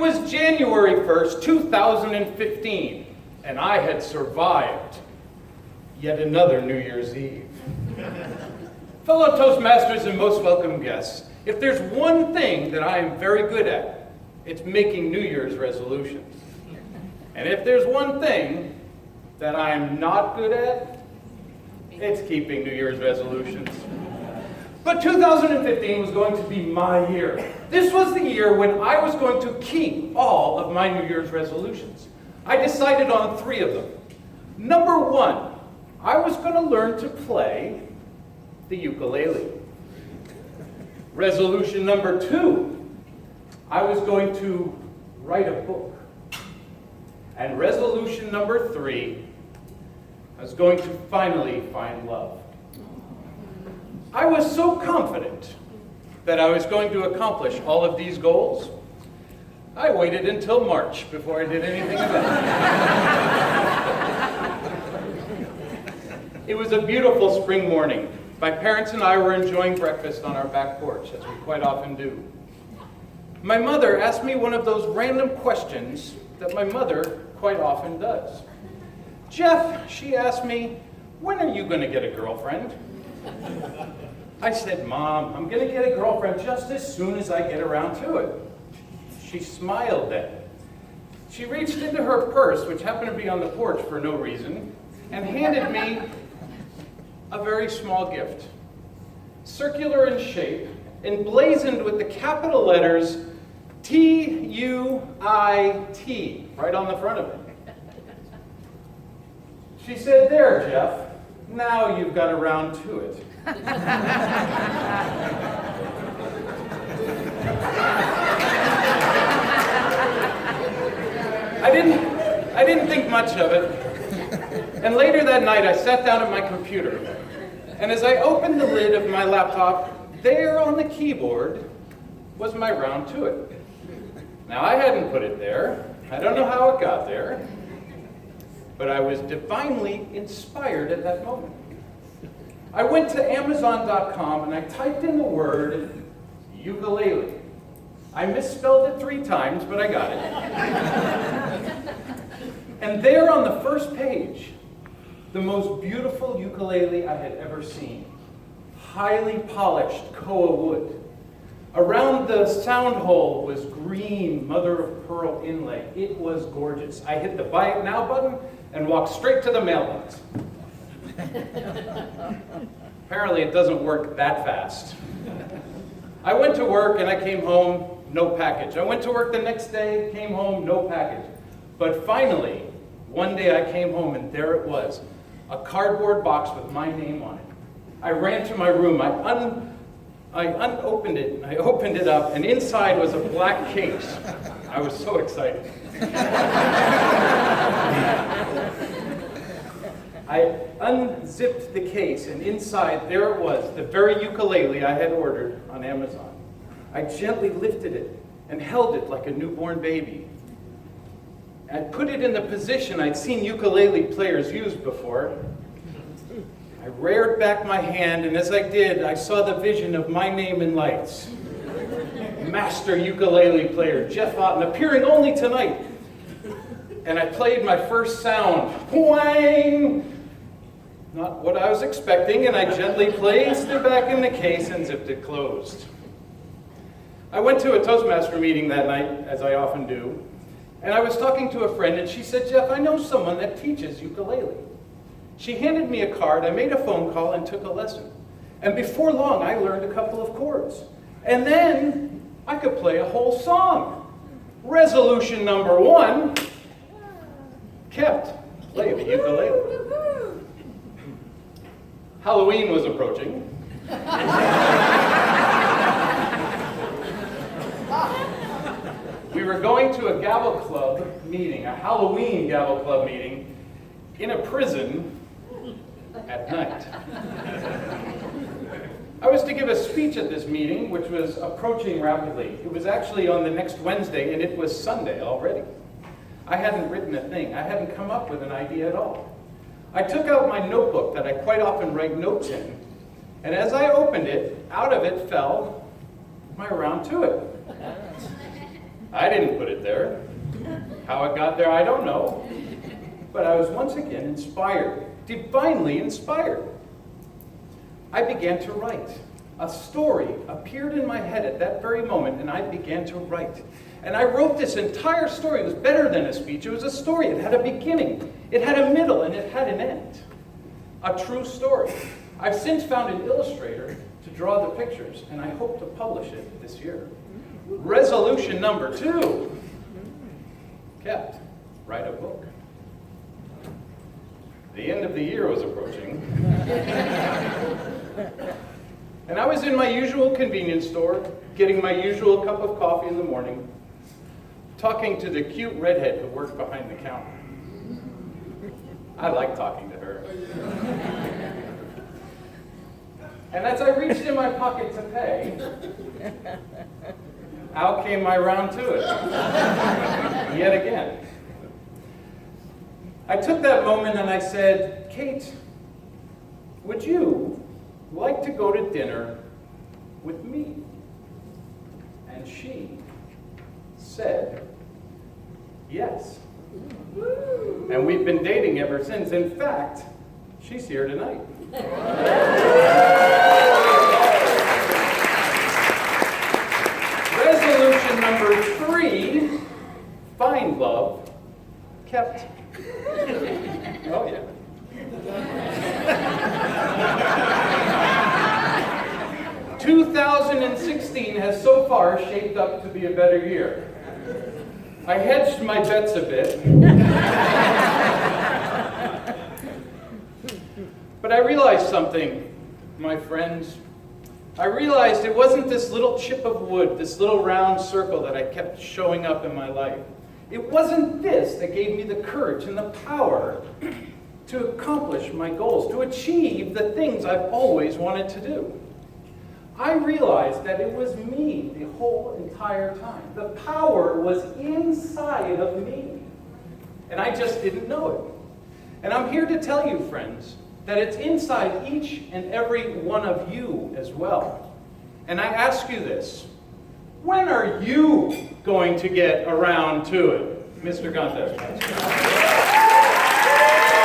was January 1st, 2015, and I had survived yet another New Year's Eve. Fellow Toastmasters and most welcome guests, if there's one thing that I am very good at, it's making New Year's resolutions. And if there's one thing that I'm not good at, it's keeping New Year's resolutions. But 2015 was going to be my year. This was the year when I was going to keep all of my New Year's resolutions. I decided on 3 of them. Number 1, I was going to learn to play the ukulele. Resolution number 2, I was going to write a book. And resolution number 3, I was going to finally find love. I was so confident that I was going to accomplish all of these goals, I waited until March before I did anything about it. It was a beautiful spring morning. My parents and I were enjoying breakfast on our back porch, as we quite often do. My mother asked me one of those random questions that my mother quite often does. Jeff, she asked me, when are you going to get a girlfriend? I said, Mom, I'm going to get a girlfriend just as soon as I get around to it. She smiled then. She reached into her purse, which happened to be on the porch for no reason, and handed me a very small gift. Circular in shape, emblazoned with the capital letters T-U-I-T, right on the front of it. She said, there, Jeff, now you've got around to it. I didn't think much of it. And later that night, I sat down at my computer. And as I opened the lid of my laptop, there on the keyboard was my round to it. Now, I hadn't put it there. I don't know how it got there. But I was divinely inspired at that moment. I went to Amazon.com and I typed in the word ukulele. I misspelled it 3 times, but I got it. And there on the first page, the most beautiful ukulele I had ever seen. Highly polished koa wood. Around the sound hole was green mother of pearl inlay. It was gorgeous. I hit the buy it now button and walked straight to the mailbox. Apparently it doesn't work that fast. I went to work and I came home, no package. I went to work the next day, came home, no package. But finally, one day I came home and there it was, a cardboard box with my name on it. I ran to my room, I opened it up, and inside was a black case. I was so excited. I unzipped the case, and inside there it was, the very ukulele I had ordered on Amazon. I gently lifted it and held it like a newborn baby. I put it in the position I'd seen ukulele players use before. I reared back my hand, and as I did, I saw the vision of my name in lights. Master ukulele player, Jeff Otten, appearing only tonight. And I played my first sound. Whang! Not what I was expecting, and I gently placed it back in the case and zipped it closed. I went to a Toastmaster meeting that night, as I often do, and I was talking to a friend, and she said, Jeff, I know someone that teaches ukulele. She handed me a card, I made a phone call, and took a lesson. And before long, I learned a couple of chords. And then, I could play a whole song. Resolution number 1, kept. Play the ukulele. Halloween was approaching. We were going to a Gavel Club meeting, a Halloween Gavel Club meeting, in a prison at night. I was to give a speech at this meeting, which was approaching rapidly. It was actually on the next Wednesday, and it was Sunday already. I hadn't written a thing. I hadn't come up with an idea at all. I took out my notebook that I quite often write notes in, and as I opened it, out of it fell my round to it. I didn't put it there. How it got there, I don't know. But I was once again inspired, divinely inspired. I began to write. A story appeared in my head at that very moment, and I began to write. And I wrote this entire story. It was better than a speech. It was a story. It had a beginning, it had a middle, and it had an end. A true story. I've since found an illustrator to draw the pictures, and I hope to publish it this year. Resolution number 2. Kept. Write a book. The end of the year was approaching. And I was in my usual convenience store, getting my usual cup of coffee in the morning, talking to the cute redhead who worked behind the counter. I like talking to her. And as I reached in my pocket to pay, out came my round to it. Yet again. I took that moment and I said, Kate, would you like to go to dinner with me? And she said, yes. And we've been dating ever since. In fact, she's here tonight. Resolution number 3, find love, kept. Oh, yeah. 2016 has so far shaped up to be a better year. I hedged my bets a bit. But I realized something, my friends. I realized it wasn't this little chip of wood, this little round circle that I kept showing up in my life. It wasn't this that gave me the courage and the power to accomplish my goals, to achieve the things I've always wanted to do. I realized that it was me the whole entire time. The power was inside of me. And I just didn't know it. And I'm here to tell you, friends, that it's inside each and every one of you as well. And I ask you this, when are you going to get around to it? Mr. Gunther.